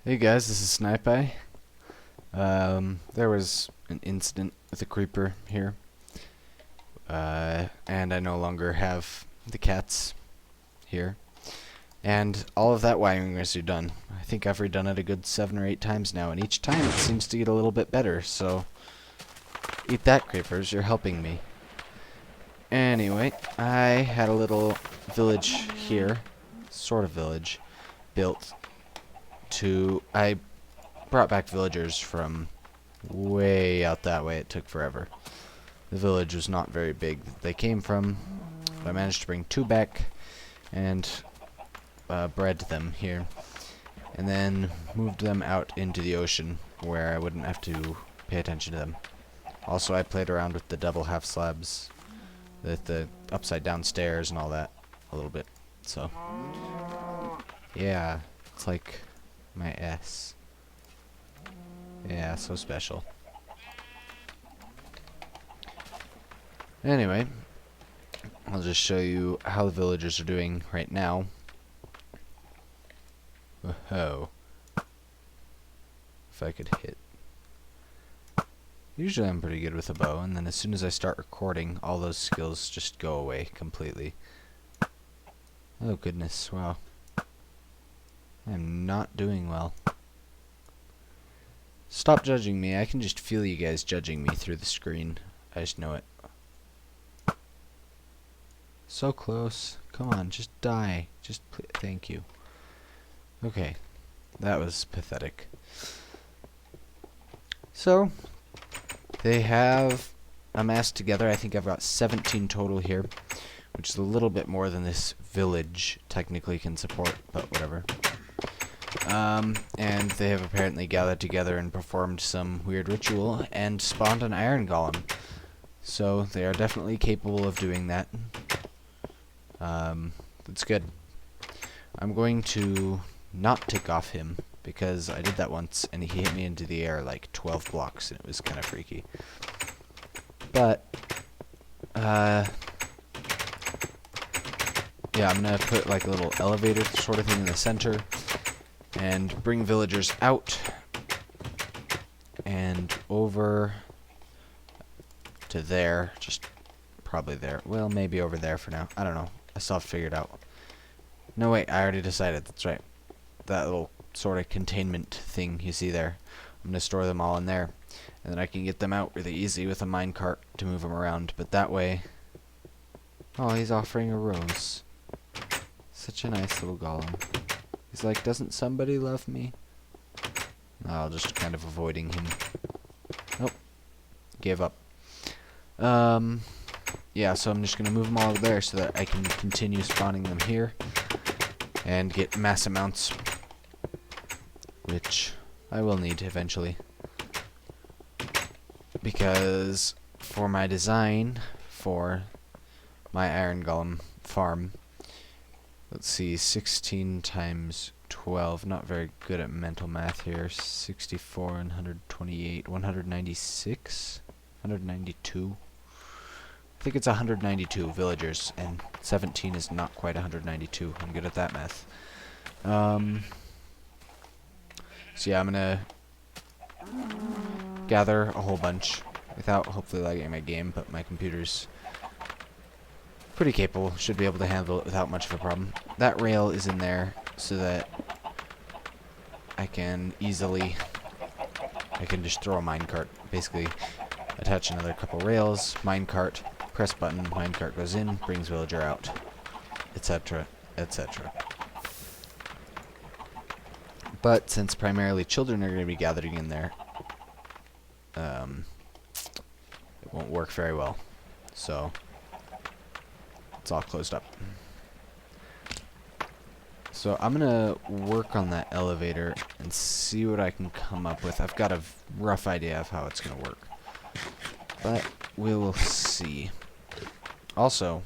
Hey guys, this is Snipeye. There was an incident with a creeper here, and I no longer have the cats here. And all of that wiring is redone. I think I've redone it a good 7 or 8 times now, and each time it seems to get a little bit better, so eat that, creepers, you're helping me. Anyway, I had a little village here, sort of village, built I brought back villagers from way out that way. It took forever. The village was not very big that they came from. I managed to bring 2 back and bred them here. And then moved them out into the ocean where I wouldn't have to pay attention to them. Also, I played around with the double half slabs, the upside down stairs and all that a little bit. So, yeah, it's like my S. Yeah, so special. Anyway, I'll just show you how the villagers are doing right now. Whoa. If I could hit. Usually I'm pretty good with a bow, and then as soon as I start recording, all those skills just go away completely. Oh goodness, wow. I'm not doing well. Stop judging me. I can just feel you guys judging me through the screen. I just know it. So close. Come on, just die. Just thank you. Okay. That was pathetic. So, they have amassed together. I think I've got 17 total here, which is a little bit more than this village technically can support, but whatever. And they have apparently gathered together and performed some weird ritual and spawned an Iron Golem. So they are definitely capable of doing that. That's good. I'm going to not take off him because I did that once and he hit me into the air like 12 blocks and it was kind of freaky. But, yeah, I'm going to put like a little elevator sort of thing in the center and bring villagers out and over to there, just probably there. Well, maybe over there for now. I don't know. I still have to figure it out. No, wait, I already decided. That's right. That little sort of containment thing you see there. I'm going to store them all in there. And then I can get them out really easy with a minecart to move them around. But that way... Oh, he's offering a rose. Such a nice little golem. He's like, doesn't somebody love me? I'll just kind of avoiding him. Nope. Gave up. Yeah, so I'm just going to move them all over there so that I can continue spawning them here. And get mass amounts. Which I will need eventually. Because for my design for my Iron Golem farm... Let's see, 16 times 12, not very good at mental math here. 64 and 128, 196? 192? I think it's 192 villagers, and 17 is not quite 192. I'm good at that math. So yeah, I'm gonna gather a whole bunch without hopefully lagging my game, but my computer's pretty capable, should be able to handle it without much of a problem. That rail is in there so that I can easily, I can just throw a minecart, basically attach another couple rails, minecart, press button, minecart goes in, brings villager out, etc., etc. But since primarily children are going to be gathering in there, it won't work very well. So it's all closed up. So I'm gonna work on that elevator and see what I can come up with. I've got a rough idea of how it's gonna work, but we will see. Also,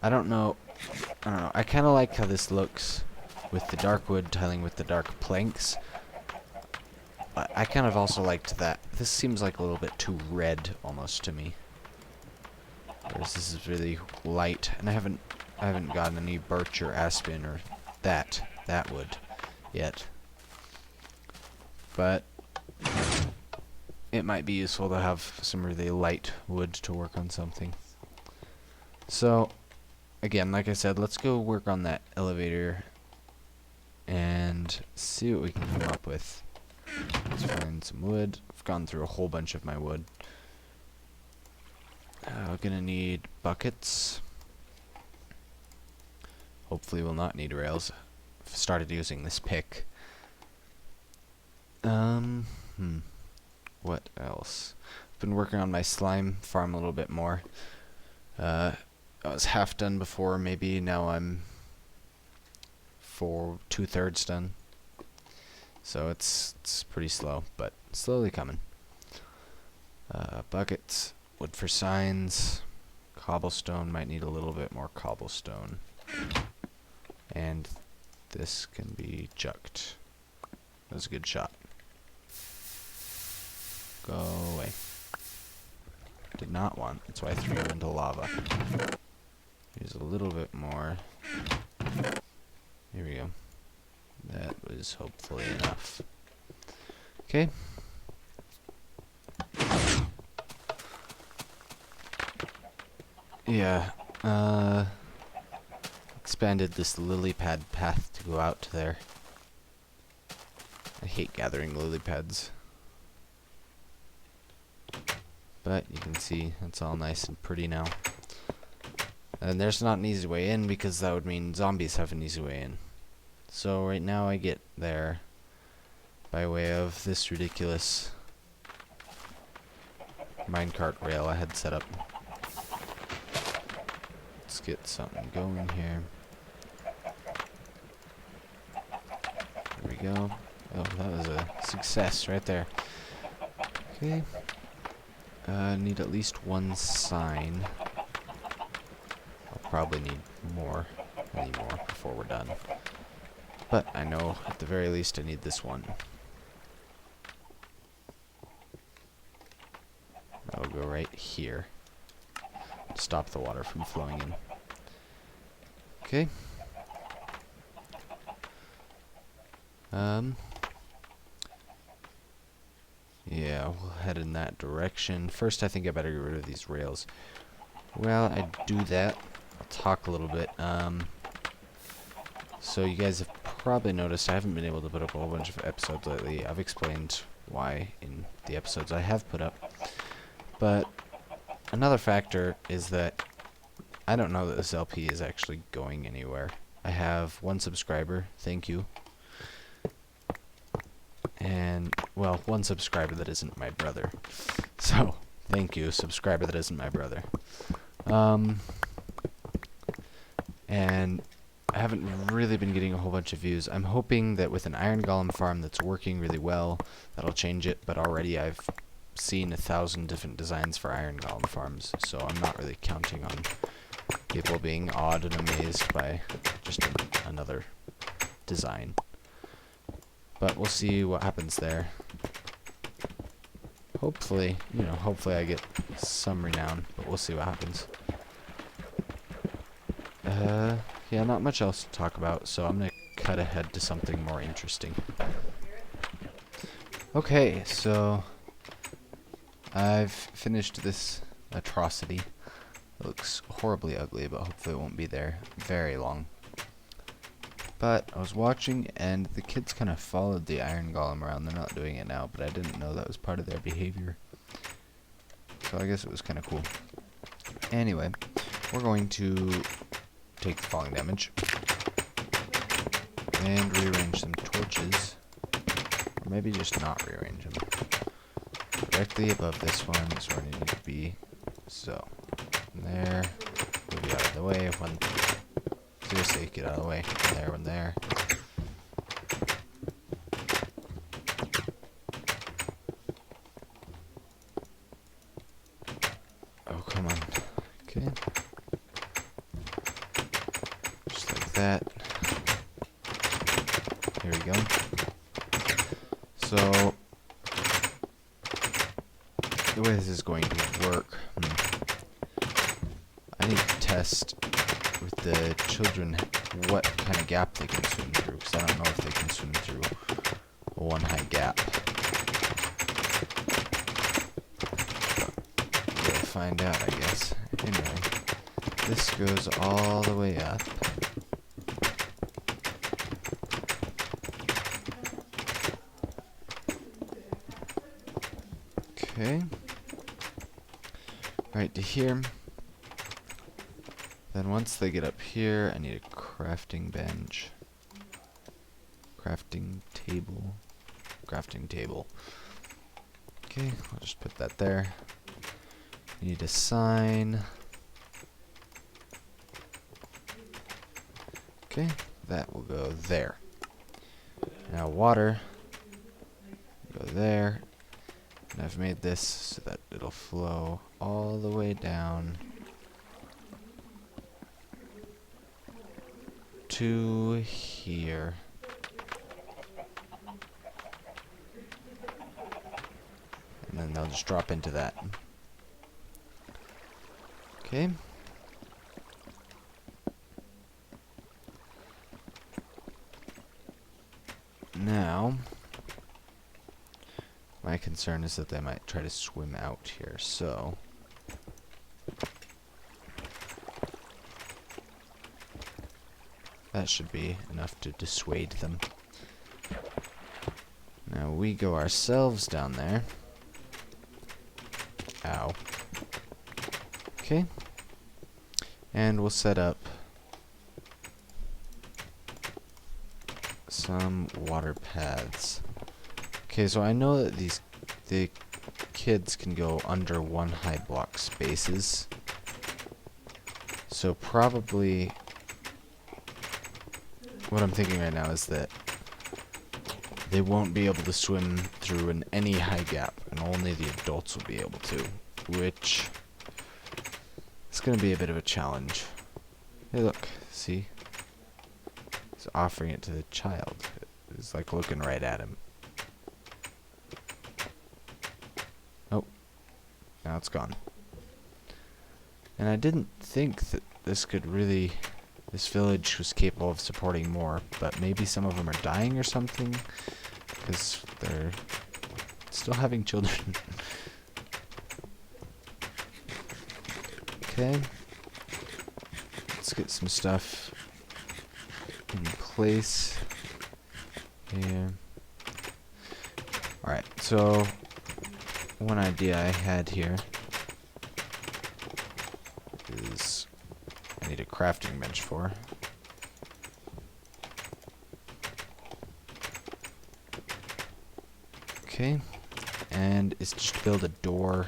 I don't know. I kind of like how this looks with the dark wood tiling with the dark planks. But I kind of also liked that. This seems like a little bit too red almost to me. Whereas this is really light, and I haven't gotten any birch or aspen or that wood yet. but it might be useful to have some really light wood to work on something. So, again, like I said, let's go work on that elevator and see what we can come up with. Let's find some wood. I've gone through a whole bunch of my wood. We're gonna need buckets. Hopefully we'll not need rails. I've started using this pick. What else? I've been working on my slime farm a little bit more. I was half done before, maybe now I'm for 2/3 done. So it's pretty slow, but slowly coming. Buckets, wood for signs, cobblestone, might need a little bit more cobblestone. And this can be chucked. That was a good shot. Go away. Did not want, that's why I threw him into lava. Use a little bit more. Here we go. That was hopefully enough. Okay. Yeah, expanded this lily pad path to go out to there. I hate gathering lily pads. But you can see it's all nice and pretty now. And there's not an easy way in because that would mean zombies have an easy way in. So right now I get there by way of this ridiculous minecart rail I had set up. Let's get something going here. There we go. Oh, that was a success right there. Okay. Need at least one sign. I'll probably need more, many more before we're done. But I know at the very least I need this one. That'll go right here. Stop the water from flowing in. Okay. Yeah, we'll head in that direction. First, I think I better get rid of these rails. Well, I do that. I'll talk a little bit. So you guys have probably noticed I haven't been able to put up a whole bunch of episodes lately. I've explained why in the episodes I have put up. But another factor is that I don't know that this LP is actually going anywhere. I have one subscriber, thank you. And, well, one subscriber that isn't my brother. So, thank you, subscriber that isn't my brother. And I haven't really been getting a whole bunch of views. I'm hoping that with an Iron Golem farm that's working really well, that'll change it, but already I've seen 1,000 different designs for Iron Golem farms, so I'm not really counting on people being awed and amazed by just another design. But we'll see what happens there. Hopefully, hopefully I get some renown, but we'll see what happens. Yeah, not much else to talk about, so I'm gonna cut ahead to something more interesting. Okay, so I've finished this atrocity. It looks horribly ugly, but hopefully it won't be there very long. But I was watching, and the kids kind of followed the Iron Golem around. They're not doing it now, but I didn't know that was part of their behavior. So I guess it was kind of cool. Anyway, we're going to take the falling damage and rearrange some torches. Or maybe just not rearrange them. Directly above this one is where I need to be. So, there. Move you out of the way. One. Seriously, get out of the way. There, one there. Oh, come on. Okay. Just like that. Here we go. So, the way this is going to work, I need to test with the children what kind of gap they can swim through, because I don't know if they can swim through a one high gap. We'll find out, I guess. Anyway, this goes all the way up. Okay. Right to here. Then once they get up here, I need a crafting bench. Crafting table. Crafting table. Okay, I'll just put that there. Need a sign. Okay, that will go there. Now water. Go there. And I've made this so that it'll flow all the way down to here. And then they'll just drop into that. Okay. Now, my concern is that they might try to swim out here, so that should be enough to dissuade them. Now we go ourselves down there. Ow. Okay. And we'll set up some water paths. Okay, so I know that the kids can go under one high block spaces. So probably what I'm thinking right now is that they won't be able to swim through in any high gap, and only the adults will be able to, which is going to be a bit of a challenge. Hey, look, see? He's offering it to the child. He's like looking right at him. Oh, now it's gone. And I didn't think that this village was capable of supporting more, but maybe some of them are dying or something, because they're still having children. Okay. Let's get some stuff in place here. Alright, so one idea I had here is I need a crafting bench for. Okay, and it's just to build a door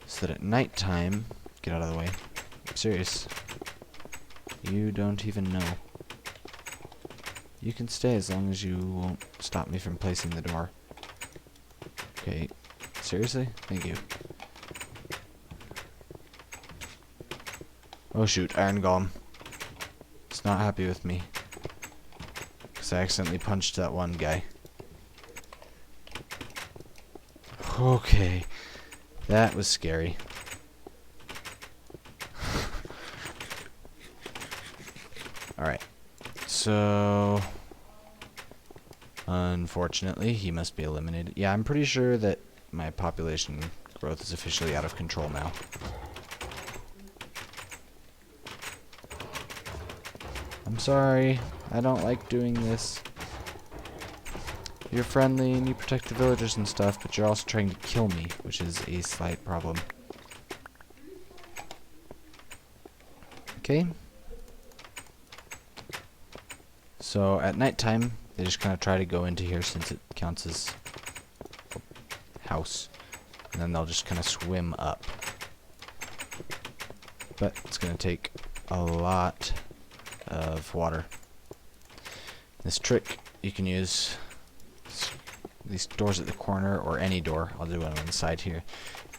so that at nighttime, get out of the way. I'm serious. You don't even know. You can stay as long as you won't stop me from placing the door. Okay, seriously? Thank you. Oh shoot, Iron Golem. It's not happy with me. Because I accidentally punched that one guy. Okay. That was scary. Alright. So unfortunately, he must be eliminated. Yeah, I'm pretty sure that my population growth is officially out of control now. I'm sorry. I don't like doing this. You're friendly and you protect the villagers and stuff, but you're also trying to kill me, which is a slight problem. Okay. So at nighttime, they just kind of try to go into here since it counts as a house. And then they'll just kind of swim up. But it's going to take a lot of water. This trick you can use these doors at the corner, or any door. I'll do one on the side here.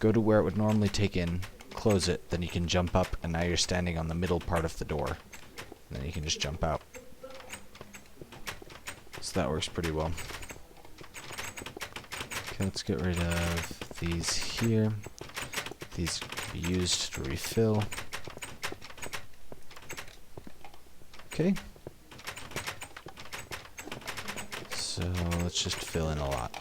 Go to where it would normally take in, close it, then you can jump up, and now you're standing on the middle part of the door. And then you can just jump out. So that works pretty well. Okay, let's get rid of these here. These can be used to refill. Okay. So let's let's just fill in a lot.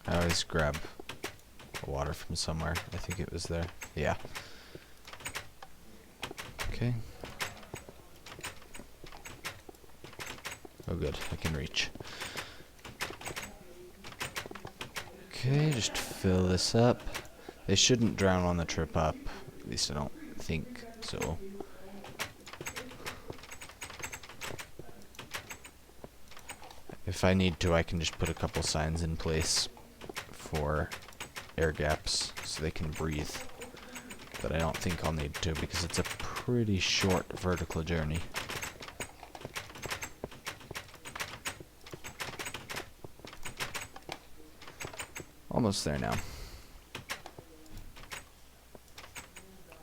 I always grab water from somewhere. I think it was there. Yeah. Okay. Oh good, I can reach. Okay, just fill this up. They shouldn't drown on the trip up. At least I don't think so. If I need to, I can just put a couple signs in place for air gaps so they can breathe. But I don't think I'll need to because it's a pretty short vertical journey. Almost there now.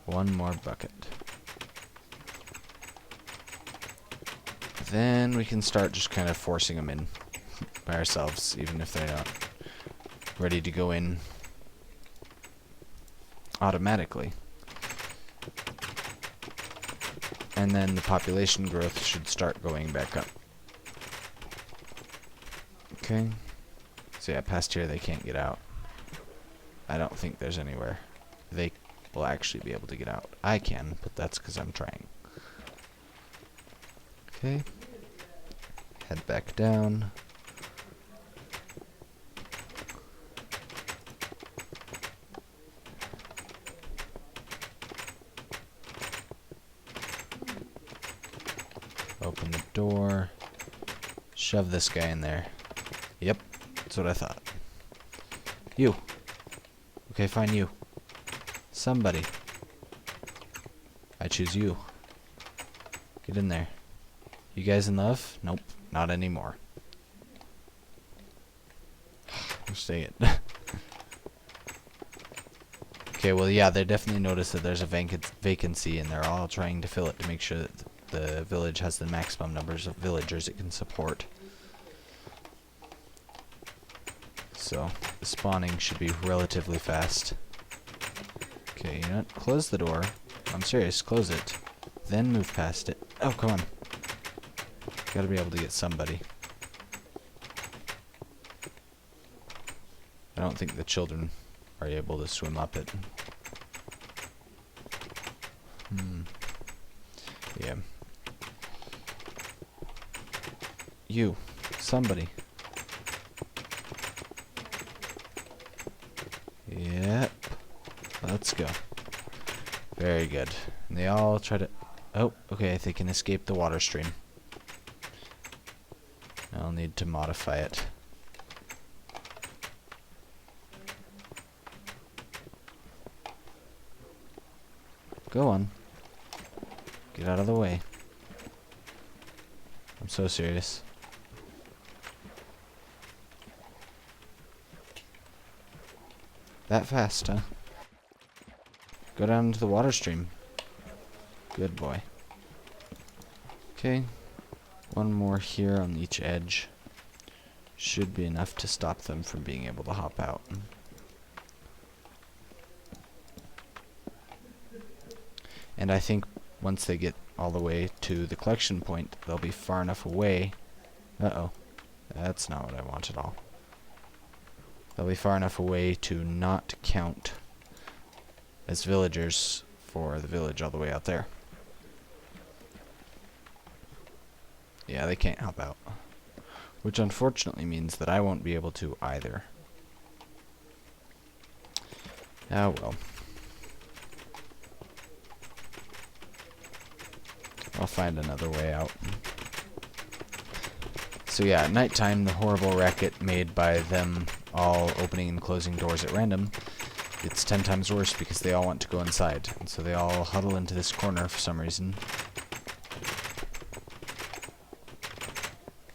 One more bucket. Then we can start just kind of forcing them in by ourselves, even if they're not ready to go in automatically. And then the population growth should start going back up. Okay. So yeah, past here they can't get out. I don't think there's anywhere they will actually be able to get out. I can, but that's because I'm trying. Okay. Head back down. Open the door. Shove this guy in there. Yep, that's what I thought. You. Okay, fine, you. Somebody. I choose you. Get in there. You guys in love? Nope, not anymore. Say it. Okay, well, yeah, they definitely noticed that there's a vacancy, and they're all trying to fill it to make sure that the village has the maximum numbers of villagers it can support. So, the spawning should be relatively fast. Okay, you know what? Close the door. I'm serious, close it. Then move past it. Oh, come on. Gotta be able to get somebody. I don't think the children are able to swim up it. Yeah. You. Somebody. Yep. Let's go. Very good. And they all try to... Oh, okay, they can escape the water stream. I'll need to modify it. Go on. Get out of the way. I'm so serious. That fast, huh? Go down into the water stream. Good boy. Okay. One more here on each edge. Should be enough to stop them from being able to hop out. And I think once they get all the way to the collection point, they'll be far enough away. Uh-oh. That's not what I want at all. They'll be far enough away to not count as villagers for the village all the way out there. Yeah, they can't hop out. Which unfortunately means that I won't be able to either. Ah, well. I'll find another way out. So yeah, at nighttime, the horrible racket made by them all opening and closing doors at random, it's 10 times worse because they all want to go inside. And so they all huddle into this corner for some reason.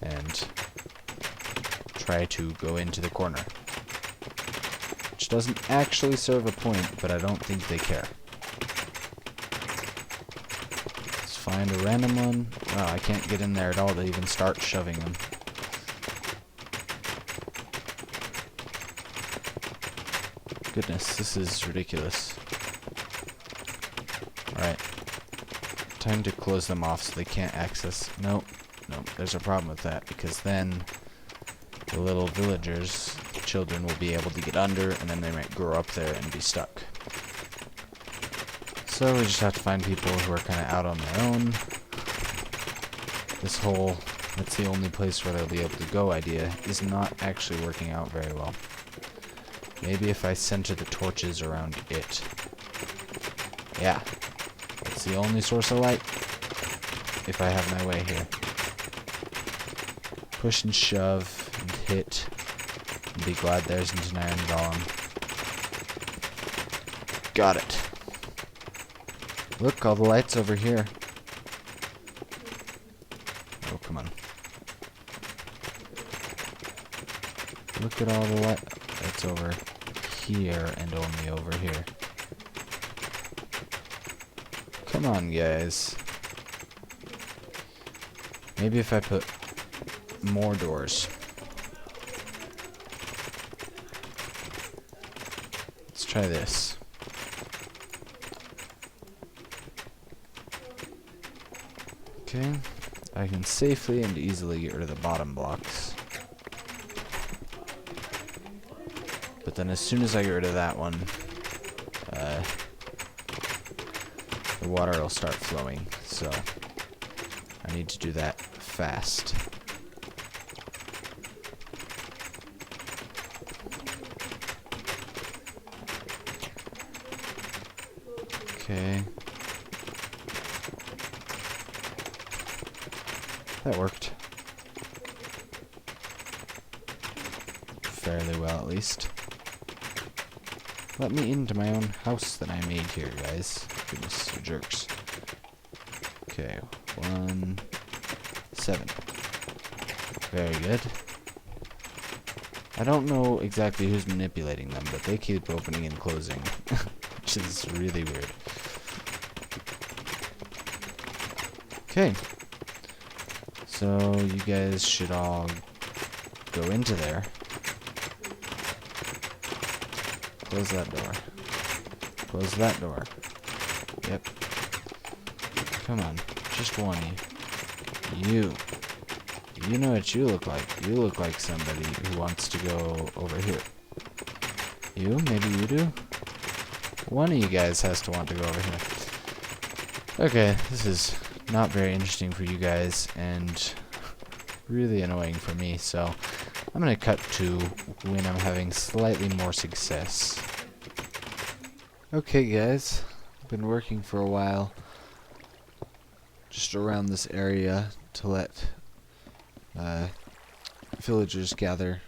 And try to go into the corner. Which doesn't actually serve a point, but I don't think they care. Let's find a random one. Oh, I can't get in there at all to even start shoving them. Goodness, this is ridiculous. Alright. Time to close them off so they can't access. Nope. no, there's a problem with that, because then the little villagers, children, will be able to get under, and then they might grow up there and be stuck. So we just have to find people who are kind of out on their own. This whole, that's the only place where they'll be able to go idea is not actually working out very well. Maybe if I center the torches around it. Yeah. That's the only source of light. If I have my way here. Push and shove and hit. And be glad there's an Iron Golem. Got it. Look, all the lights over here. Oh, come on. Look at all the lights over here and only over here. Come on, guys. Maybe if I put more doors. Let's try this. Okay, I can safely and easily get rid of the bottom blocks. But then as soon as I get rid of that one, the water will start flowing, so I need to do that fast. Okay. That worked. Fairly well, at least. Let me into my own house that I made here, guys. Goodness, you jerks. Okay, 1, 7. Very good. I don't know exactly who's manipulating them, but they keep opening and closing, which is really weird. Okay. So, you guys should all go into there. Close that door. Close that door. Yep. Come on. Just one of you. You know what you look like. You look like somebody who wants to go over here. You? Maybe you do? One of you guys has to want to go over here. Okay, this is not very interesting for you guys, and really annoying for me, so I'm going to cut to when I'm having slightly more success. Okay guys, I've been working for a while just around this area to let villagers gather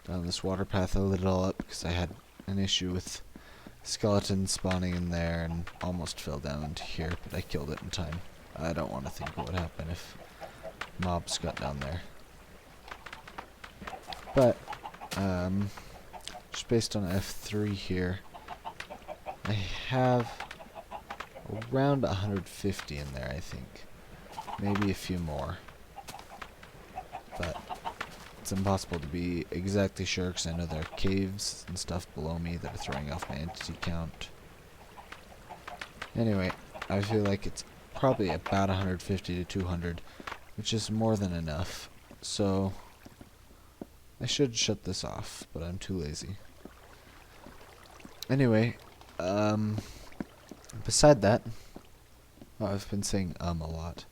down this water path. I lit it all up because I had an issue with skeletons spawning in there and almost fell down into here, but I killed it in time. I don't want to think what would happen if mobs got down there. But, just based on F3 here, I have around 150 in there, I think. Maybe a few more. But it's impossible to be exactly sure because I know there are caves and stuff below me that are throwing off my entity count. Anyway, I feel like it's probably about 150 to 200, which is more than enough. So I should shut this off, but I'm too lazy. Anyway, beside that, oh, I've been saying a lot.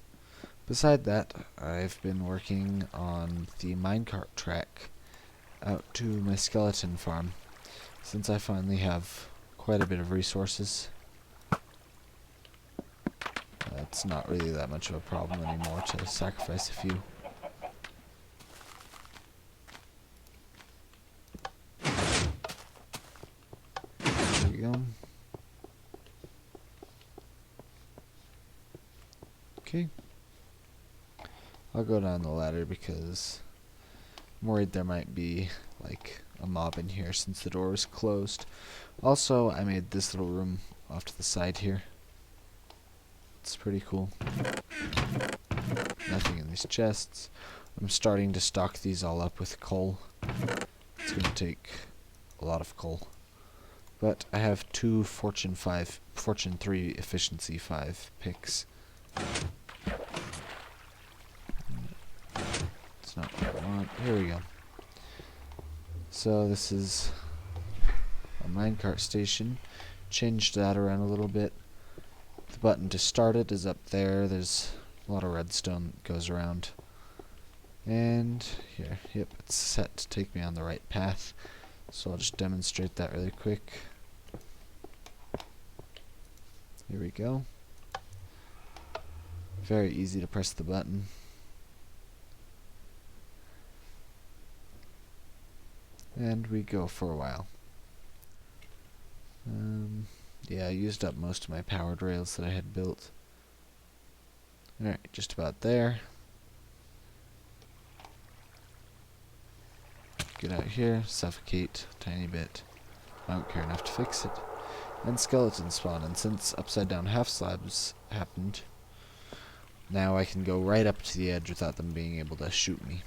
Beside that, I've been working on the minecart track out to my skeleton farm, since I finally have quite a bit of resources. It's not really that much of a problem anymore to sacrifice a few. There we go. Okay. I'll go down the ladder because I'm worried there might be like a mob in here since the door was closed. Also, I made this little room off to the side here. It's pretty cool. Nothing in these chests. I'm starting to stock these all up with coal. It's going to take a lot of coal. But I have 2 Fortune 3 Efficiency 5 picks. That's not what I want. Here we go. So this is a minecart station. Changed that around a little bit. The button to start it is up there. There's a lot of redstone that goes around. And here, yep, it's set to take me on the right path. So I'll just demonstrate that really quick. Here we go. Very easy to press the button. And we go for a while. Yeah, I used up most of my powered rails that I had built. Alright, just about there. Get out here, suffocate a tiny bit. I don't care enough to fix it. And skeletons spawn, and since upside down half slabs happened, now I can go right up to the edge without them being able to shoot me.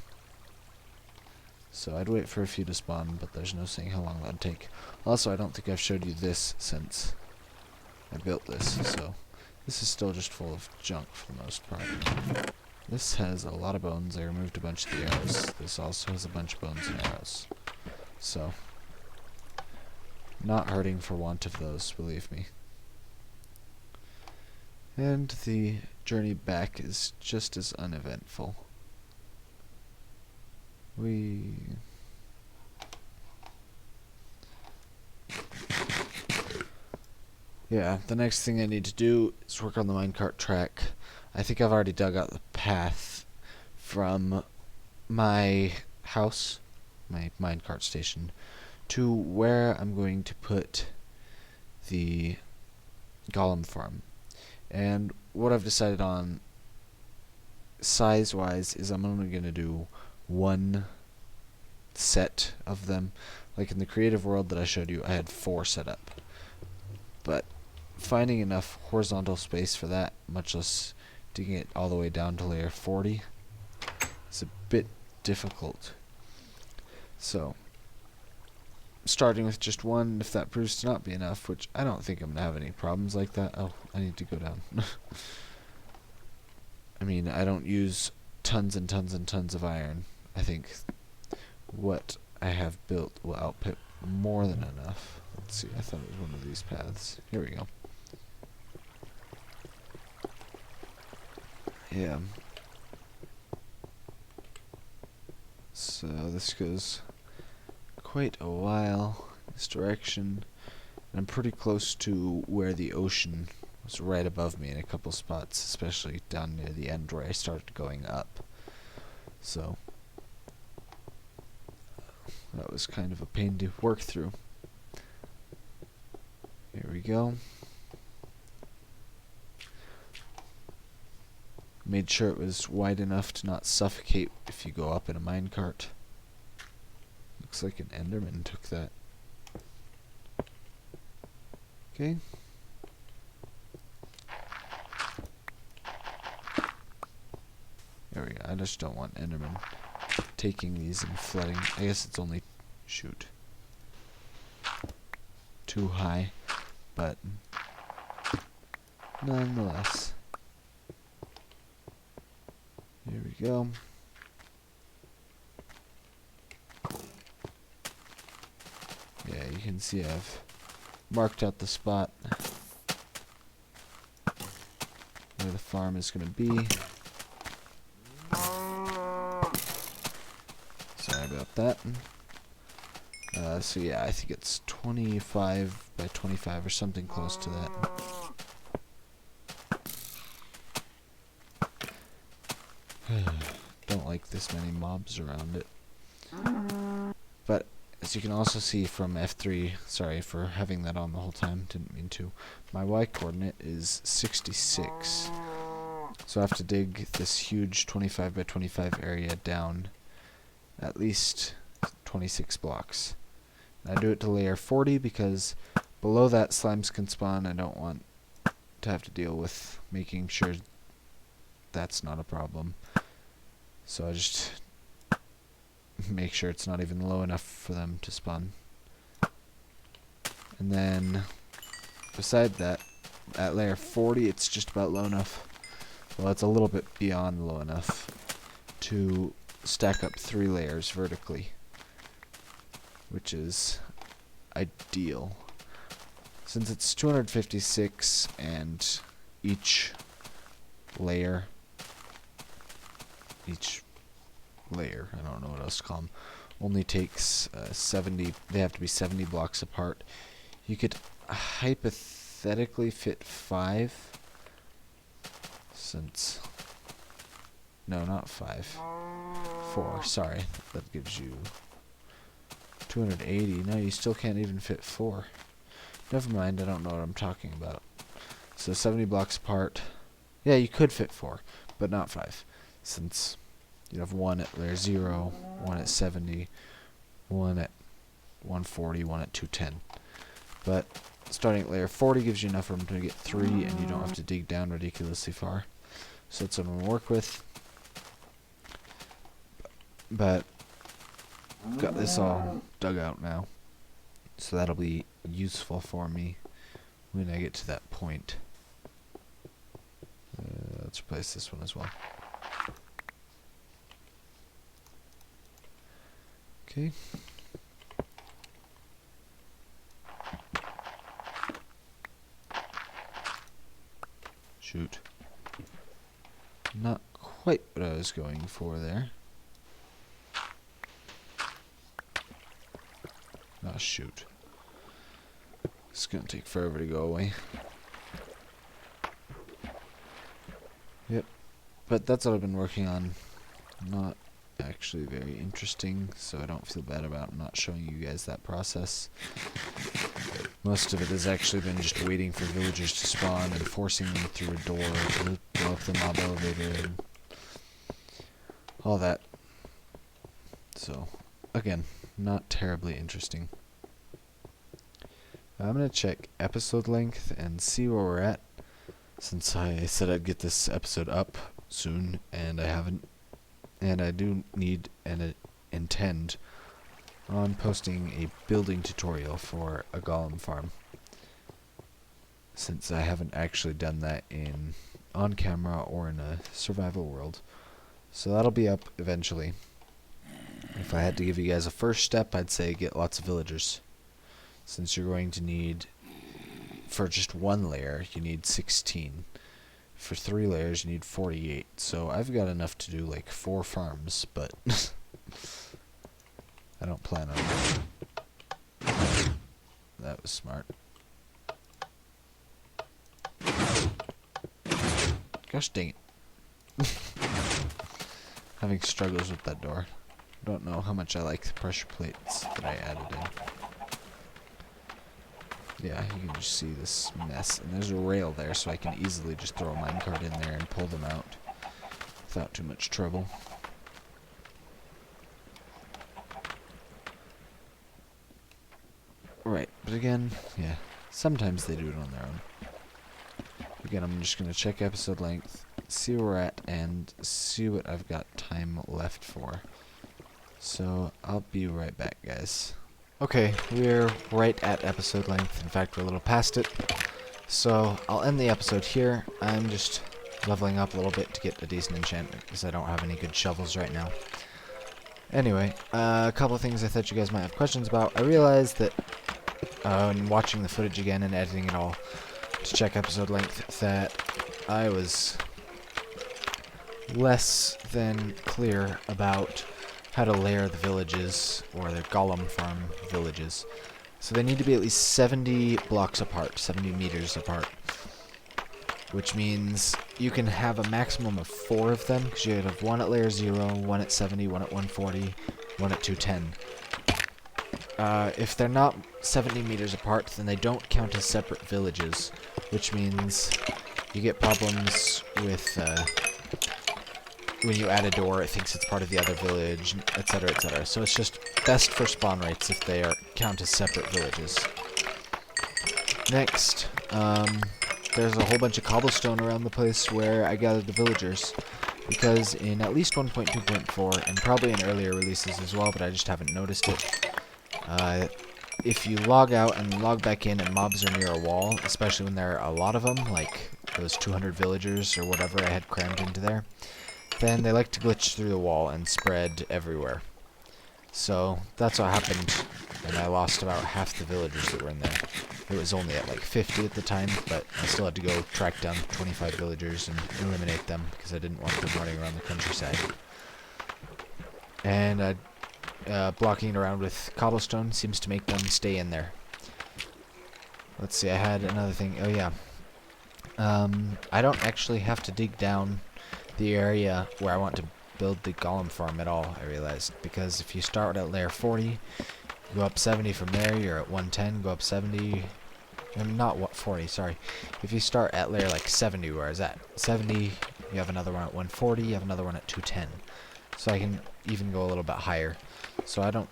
So I'd wait for a few to spawn, but there's no saying how long that would take. Also, I don't think I've showed you this since I built this, so this is still just full of junk for the most part. This has a lot of bones. I removed a bunch of the arrows. This also has a bunch of bones and arrows. So, not hurting for want of those, believe me. And the journey back is just as uneventful. Yeah, the next thing I need to do is work on the minecart track. I think I've already dug out the path from my house, my minecart station, to where I'm going to put the golem farm. And what I've decided on size-wise is I'm only going to do one set of them. Like in the creative world that I showed you, I had 4 set up. But finding enough horizontal space for that, much less digging it all the way down to layer 40, is a bit difficult. So, starting with just one, if that proves to not be enough, which I don't think I'm going to have any problems like that. Oh, I need to go down. I mean, I don't use tons and tons and tons of iron. I think what I have built will output more than enough. Let's see, I thought it was one of these paths. Here we go. Yeah. So this goes quite a while this direction. And I'm pretty close to where the ocean was right above me in a couple spots, especially down near the end where I started going up. So that was kind of a pain to work through. Here we go. Made sure it was wide enough to not suffocate if you go up in a minecart. Looks like an Enderman took that. Okay. There we go. I just don't want Enderman taking these and flooding. I guess it's only, shoot, too high, but nonetheless. Here we go. Yeah, you can see I've marked out the spot where the farm is going to be. Sorry about that. So yeah, I think it's 25 by 25 or something close to that. Don't like this many mobs around it. But as you can also see from F3, sorry for having that on the whole time, didn't mean to, my Y coordinate is 66. So I have to dig this huge 25 by 25 area down at least 26 blocks. And I do it to layer 40 because below that slimes can spawn. I don't want to have to deal with making sure that's not a problem. So I just make sure it's not even low enough for them to spawn. And then beside that, at layer 40 it's just about low enough. Well, it's a little bit beyond low enough to stack up 3 layers vertically, which is ideal. Since it's 256 and each layer, I don't know what else to call them, only takes 70, they have to be 70 blocks apart. You could hypothetically fit 5, since, no, not 5, 4, sorry, that gives you 280, no, you still can't even fit 4. Never mind, I don't know what I'm talking about. So 70 blocks apart, yeah, you could fit 4, but not 5, since you have 1 at layer 0, 1 at 70, 1 at 140, 1 at 210. But starting at layer 40 gives you enough room to get 3, and you don't have to dig down ridiculously far. So that's what I'm going to work with. But got this all dug out now, so that'll be useful for me when I get to that point. Let's replace this one as well. Okay. Shoot. Not quite what I was going for there. Ah, shoot. It's gonna take forever to go away. Yep. But that's what I've been working on. Not actually very interesting, so I don't feel bad about not showing you guys that process. Most of it has actually been just waiting for villagers to spawn and forcing them through a door to blow up the mob elevator and all that. So, again, not terribly interesting. I'm going to check episode length and see where we're at, since I said I'd get this episode up soon, and I haven't. And I do need and intend on posting a building tutorial for a golem farm, since I haven't actually done that on camera or in a survival world. So that'll be up eventually. If I had to give you guys a first step, I'd say get lots of villagers, since you're going to need, for just 1 layer, you need 16. For 3 layers, you need 48. So I've got enough to do like 4 farms, but I don't plan on it. That was smart. Gosh dang it. Having struggles with that door. Don't know how much I like the pressure plates that I added in. Yeah, you can just see this mess. And there's a rail there, so I can easily just throw a minecart in there and pull them out without too much trouble. Right, but again, yeah, sometimes they do it on their own. Again, I'm just going to check episode length, see where we're at, and see what I've got time left for. So, I'll be right back, guys. Okay, we're right at episode length. In fact, we're a little past it. So, I'll end the episode here. I'm just leveling up a little bit to get a decent enchantment, because I don't have any good shovels right now. Anyway, a couple of things I thought you guys might have questions about. I realized that, in watching the footage again and editing it all to check episode length, that I was less than clear about how to layer the villages, or the golem farm villages. So they need to be at least 70 blocks apart, 70 meters apart. Which means you can have a maximum of 4 of them, because you have 1 at layer 0, 1 at 70, 1 at 140, 1 at 210. If they're not 70 meters apart, then they don't count as separate villages, which means you get problems with when you add a door, it thinks it's part of the other village, etc., etc. So it's just best for spawn rates if they count as separate villages. Next, there's a whole bunch of cobblestone around the place where I gathered the villagers, because in at least 1.2.4, and probably in earlier releases as well, but I just haven't noticed it, if you log out and log back in and mobs are near a wall, especially when there are a lot of them, like those 200 villagers or whatever I had crammed into there, then they like to glitch through the wall and spread everywhere. So that's what happened, and I lost about half the villagers that were in there. It was only at like 50 at the time, but I still had to go track down 25 villagers and eliminate them because I didn't want them running around the countryside. And blocking it around with cobblestone seems to make them stay in there. Let's see, I had another thing. Oh yeah. I don't actually have to dig down the area where I want to build the golem farm at all, I realized. Because if you start at layer 40, go up 70 from there, you're at 110, go up 70... not what 40, sorry. If you start at layer like 70 where I was at, 70, you have another one at 140, you have another one at 210. So I can even go a little bit higher. So I don't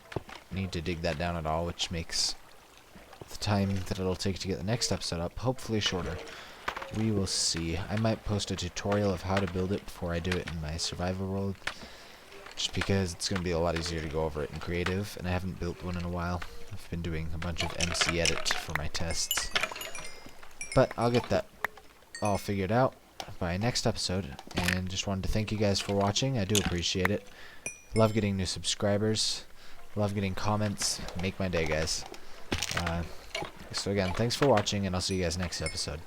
need to dig that down at all, which makes the time that it'll take to get the next episode up hopefully shorter. We will see. I might post a tutorial of how to build it before I do it in my survival world, just because it's going to be a lot easier to go over it in creative, and I haven't built one in a while. I've been doing a bunch of MC edit for my tests. But I'll get that all figured out by next episode, and just wanted to thank you guys for watching. I do appreciate it. Love getting new subscribers. Love getting comments. Make my day, guys. So again, thanks for watching, and I'll see you guys next episode.